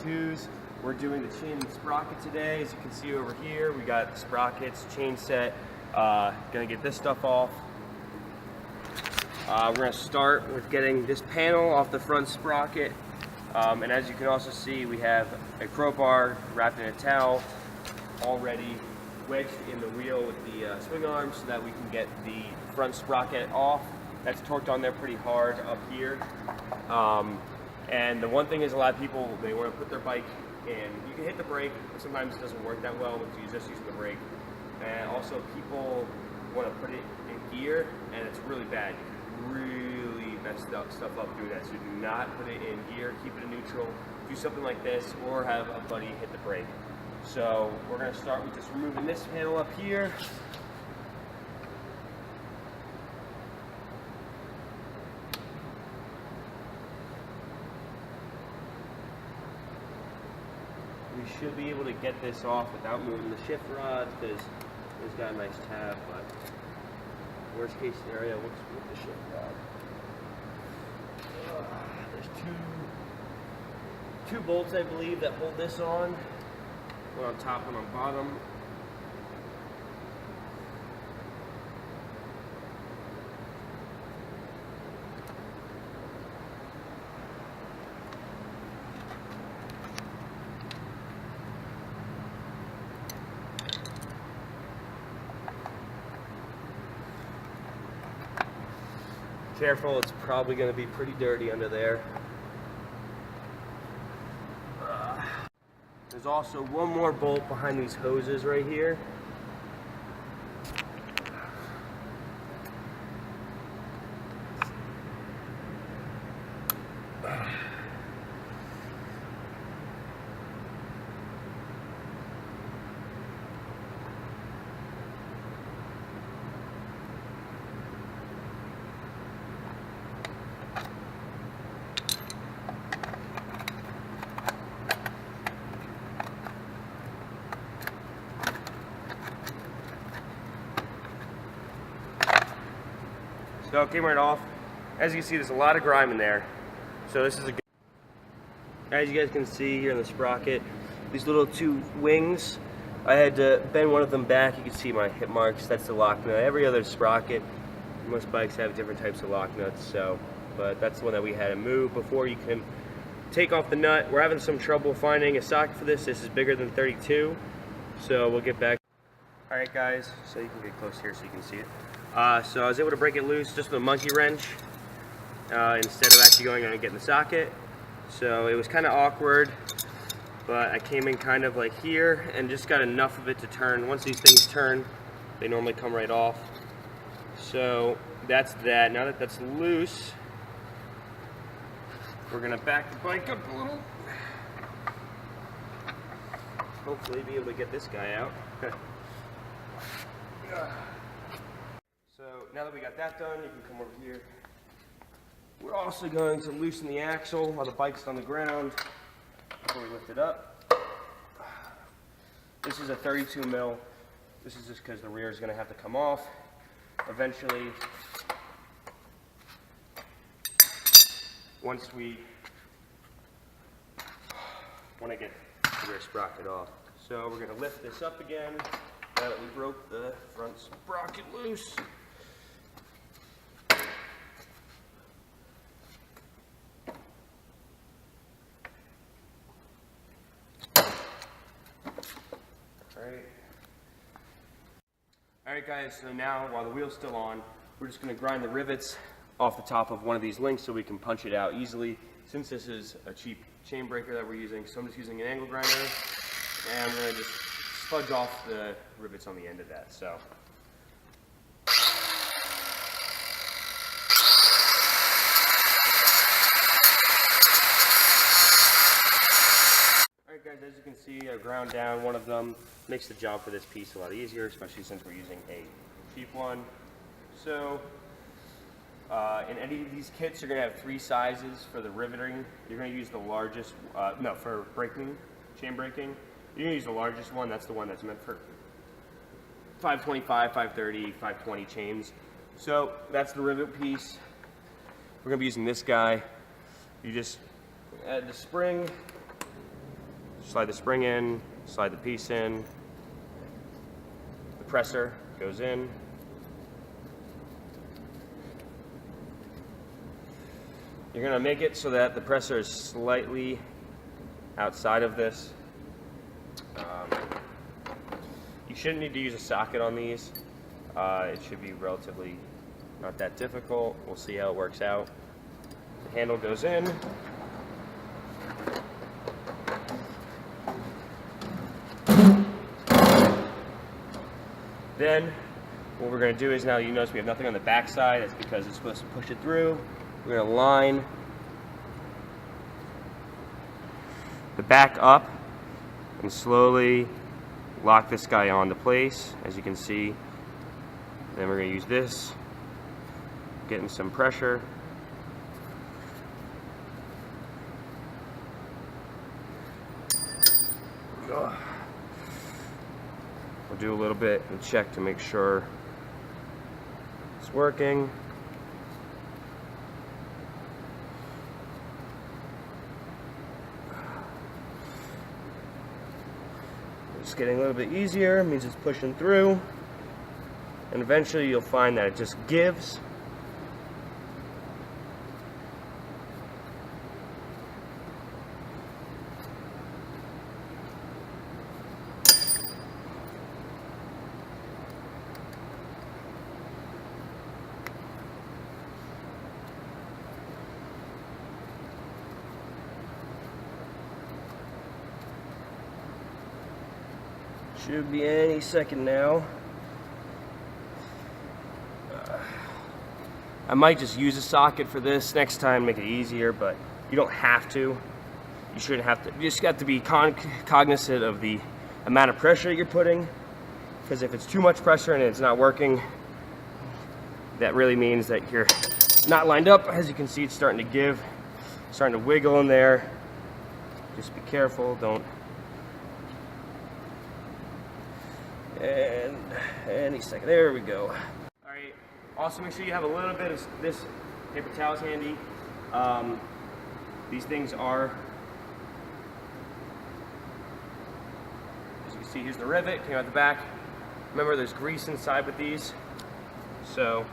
2s. We're doing the chain and sprocket today. As you can see over here, we got the sprockets, chain set. Gonna get this stuff off. We're gonna start with getting this panel off the front sprocket. And as you can also see, we have a crowbar wrapped in a towel already wedged in the wheel with the swing arm so that we can get the front sprocket off. That's torqued on there pretty hard up here. And the one thing is, a lot of people, they want to put their bike in. You can hit the brake, but sometimes it doesn't work that well if you're just using the brake. And also people want to put it in gear, and it's really bad. You can really mess stuff up doing that. So do not put it in gear, keep it in neutral. Do something like this, or have a buddy hit the brake. So we're going to start with just removing this panel up here. We should be able to get this off without moving the shift rods because it's got a nice tab, but worst case scenario, what's with the shift rod? There's two bolts, I believe, that hold this on. One on top, one on bottom. Careful, it's probably going to be pretty dirty under there. There's also one more bolt behind these hoses right here. So it came right off. As you can see, there's a lot of grime in there. So this is a good, as you guys can see here in the sprocket, these little two wings, I had to bend one of them back. You can see my hit marks. That's the lock nut. Every other sprocket, most bikes have different types of lock nuts. So, but that's the one that we had to move before you can take off the nut. We're having some trouble finding a socket for this. This is bigger than 32. So we'll get back. All right, guys. So you can get close here so you can see it. So I was able to break it loose just with a monkey wrench instead of actually going and getting the socket. So it was kind of awkward, but I came in kind of like here and just got enough of it to turn. Once these things turn, they normally come right off. So that's that. Now that that's loose, we're gonna back the bike up a little. Hopefully be able to get this guy out. So now that we got that done, you can come over here. We're also going to loosen the axle while the bike's on the ground before we lift it up. This is a 32 mil. This is just because the rear is going to have to come off eventually. Once we want to get the rear sprocket off. So we're going to lift this up again now that we broke the front sprocket loose. Alright guys, so now while the wheel's still on, we're just going to grind the rivets off the top of one of these links so we can punch it out easily. Since this is a cheap chain breaker that we're using, so I'm just using an angle grinder, and I'm going to just fudge off the rivets on the end of that. So. Alright guys, as you can see, I ground down one of them. Makes the job for this piece a lot easier, especially since we're using a cheap one. So, in any of these kits, you're going to have 3 sizes for the riveting. You're going to use the largest, for braking, chain braking. You're going to use the largest one. That's the one that's meant for 525, 530, 520 chains. So that's the rivet piece. We're going to be using this guy. You just add the spring slide the spring in, slide the piece in, the presser goes in. You're going to make it so that the presser is slightly outside of this. You shouldn't need to use a socket on these. It should be relatively not that difficult. We'll see how it works out. The handle goes in. Then what we're going to do is, now you notice we have nothing on the back side. That's because it's supposed to push it through. We're going to line the back up and slowly lock this guy onto place, as you can see. Then we're going to use this, getting some pressure. We'll do a little bit and check to make sure it's working. It's getting a little bit easier, means it's pushing through, and eventually you'll find that it just gives. Should be any second now. I might just use a socket for this next time, make it easier, but you don't have to. You shouldn't have to. You just got to be cognizant of the amount of pressure you're putting, because if it's too much pressure and it's not working, that really means that you're not lined up. As you can see, it's starting to give, starting to wiggle in there. Just be careful, don't. And any second, there we go. All right, also make sure you have a little bit of this paper towels handy. These things are, as you can see, here's the rivet, came out the back. Remember, there's grease inside with these, so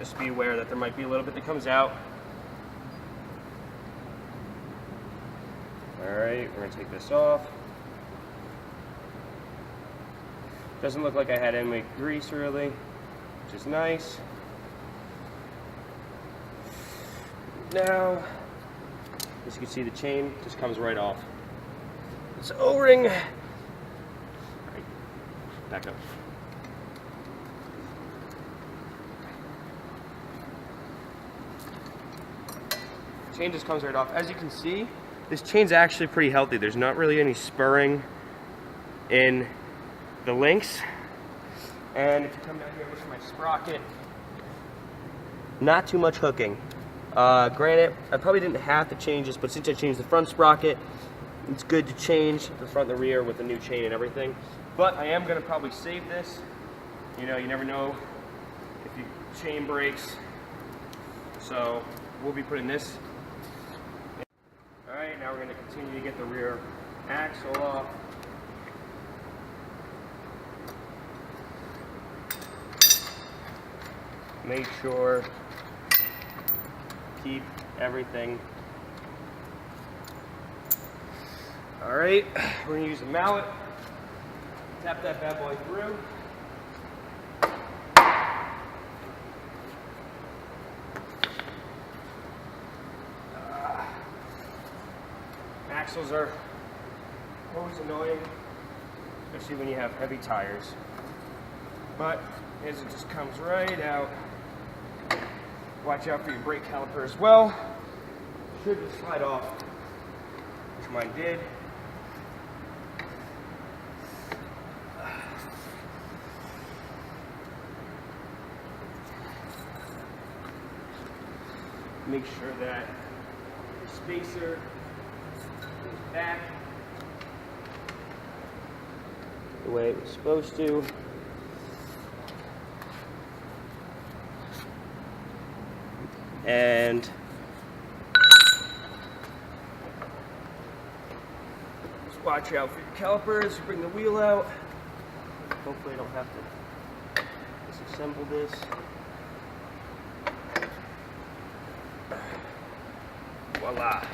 just be aware that there might be a little bit that comes out. All right, we're gonna take this off. Doesn't look like I had any grease really, which is nice. Now, as you can see, the chain just comes right off. It's O-ring. Right, back up. Chain just comes right off. As you can see, this chain's actually pretty healthy. There's not really any spurring in the links. And if you come down here, look at my sprocket, not too much hooking. Granted, I probably didn't have to change this, but since I changed the front sprocket, it's good to change the front and the rear with the new chain and everything. But I am going to probably save this. You know, you never know if your chain breaks. So we'll be putting this. Alright, now we're going to continue to get the rear axle off. Make sure, keep everything. All right, we're gonna use a mallet, tap that bad boy through. Axles are always annoying, especially when you have heavy tires. But as it just comes right out. Watch out for your brake caliper as well. Should just slide off, which mine did. Make sure that the spacer goes back the way it was supposed to. And Watch out for your calipers. Bring the wheel out. Hopefully I don't have to disassemble this. Voila.